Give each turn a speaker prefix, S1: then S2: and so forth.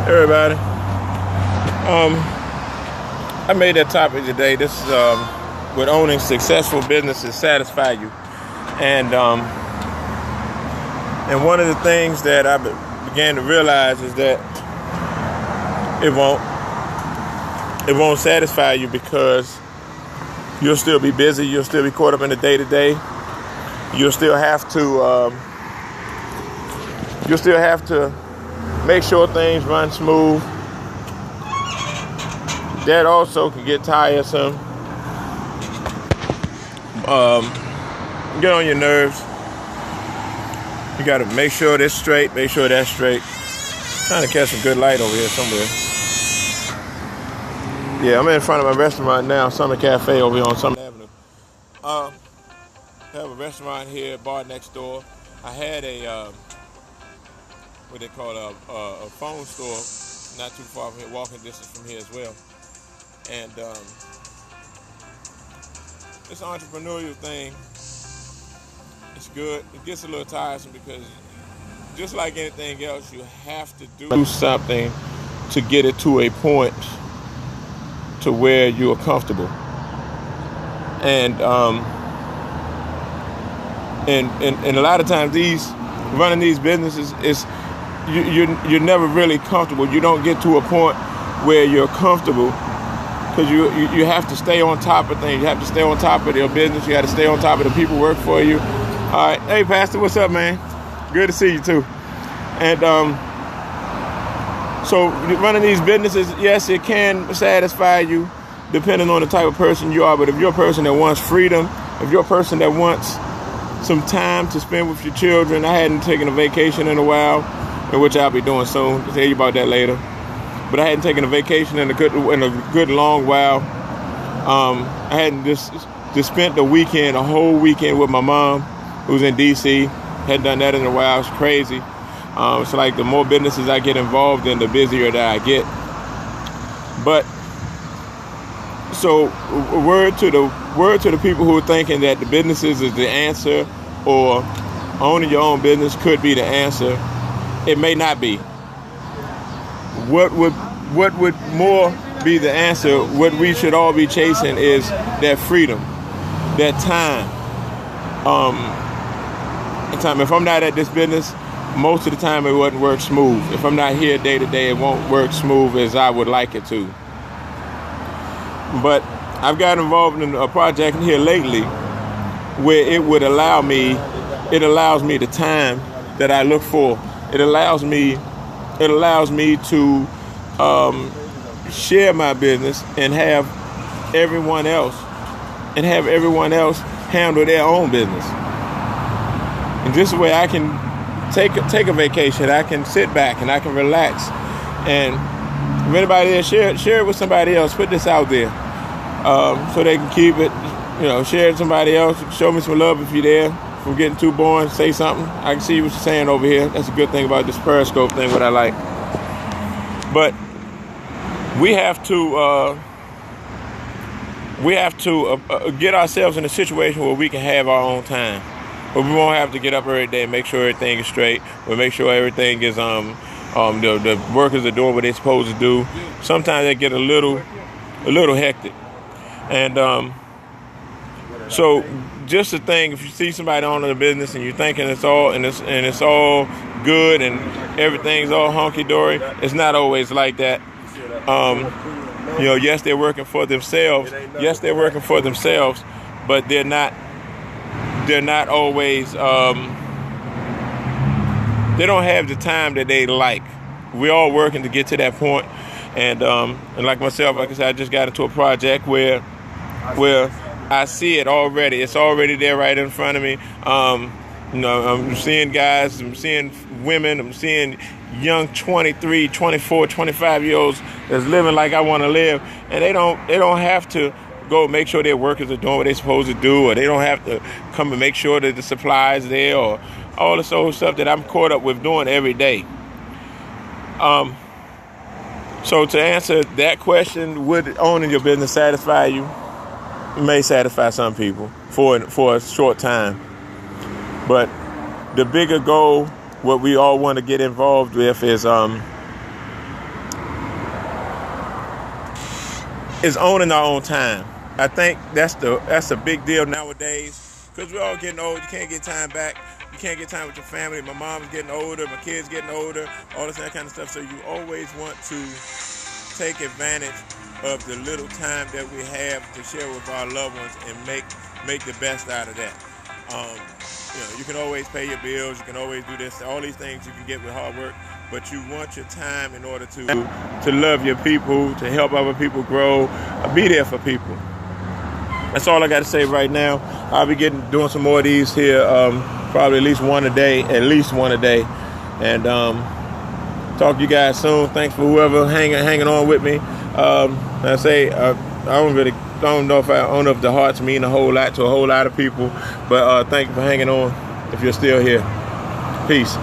S1: Everybody. I made that topic today. This is would owning successful businesses satisfy you? And one of the things that I began to realize is that it won't satisfy you, because you'll still be busy. You'll still be caught up in the day-to-day. You'll still have to make sure things run smooth. That also can get tiresome. Get on your nerves. You got to make sure this straight, make sure that's straight. Trying to catch some good light over here somewhere. Yeah, I'm in front of my restaurant now, Summer Cafe over here on Summer Avenue. I have a restaurant here, bar next door. I had a what they call a phone store not too far from here, walking distance from here as well. And this entrepreneurial thing, it's good. It gets a little tiresome because just like anything else, you have to do something to get it to a point to where you are comfortable. And a lot of times running these businesses is you're never really comfortable. You don't get to a point where you're comfortable, because you have to stay on top of things. You have to stay on top of your business. You got to stay on top of the people who work for you. All right, hey Pastor, what's up, man? Good to see you too. And so running these businesses, yes, it can satisfy you depending on the type of person you are. But if you're a person that wants freedom, if you're a person that wants some time to spend with your children, I hadn't taken a vacation in a while, which I'll be doing soon. I'll tell you about that later. But I hadn't taken a vacation in a good long while. I hadn't just spent a whole weekend with my mom, who's in D.C. Hadn't done that in a while. It's crazy. It's like the more businesses I get involved in, the busier that I get. But so word to the people who are thinking that the businesses is the answer, or owning your own business could be the answer. It may not be. What would more be the answer? What we should all be chasing is that freedom, that time. If I'm not at this business, most of the time it wouldn't work smooth. If I'm not here day to day, it won't work smooth as I would like it to. But I've got involved in a project here lately where it allows me the time that I look for. It allows me to share my business and have everyone else handle their own business. And this way I can take a vacation. I can sit back and I can relax. And if anybody there, share it with somebody else. Put this out there so they can keep it. Share it with somebody else. Show me some love if you're there. If I'm getting too boring, say something. I can see what you're saying over here. That's a good thing about this Periscope thing, what I like. But we have to get ourselves in a situation where we can have our own time. But we won't have to get up every day and make sure everything is straight. We'll make sure everything is the workers are doing what they're supposed to do. Sometimes they get a little hectic. And so just the thing, if you see somebody owning a business and you're thinking it's all good and everything's all hunky-dory, it's not always like that. Yes, they're working for themselves. But they're not always, they don't have the time that they like. We're all working to get to that point. And like myself, like I said, I just got into a project where I see it already. It's already there right in front of me. I'm seeing guys, I'm seeing women, I'm seeing young 23, 24, 25-year-olds that's living like I want to live. And they don't have to go make sure their workers are doing what they're supposed to do, or they don't have to come and make sure that the supply is there, or all this old stuff that I'm caught up with doing every day. So to answer that question, would owning your business satisfy you? It may satisfy some people for a short time. But the bigger goal, what we all want to get involved with, is is owning our own time. I think that's a big deal nowadays because we're all getting old. You can't get time back. You can't get time with your family. My mom's getting older. My kids getting older. All this that kind of stuff. So you always want to take advantage of the little time that we have to share with our loved ones and make the best out of that. You can always pay your bills. You can always do this. All these things you can get with hard work. But you want your time in order to love your people, to help other people grow, be there for people. That's all I got to say right now. I'll be doing some more of these here, probably at least one a day, and talk to you guys soon. Thanks for whoever hanging on with me. I say I don't know if the hearts mean a whole lot to a whole lot of people, but thank you for hanging on. If you're still here, peace.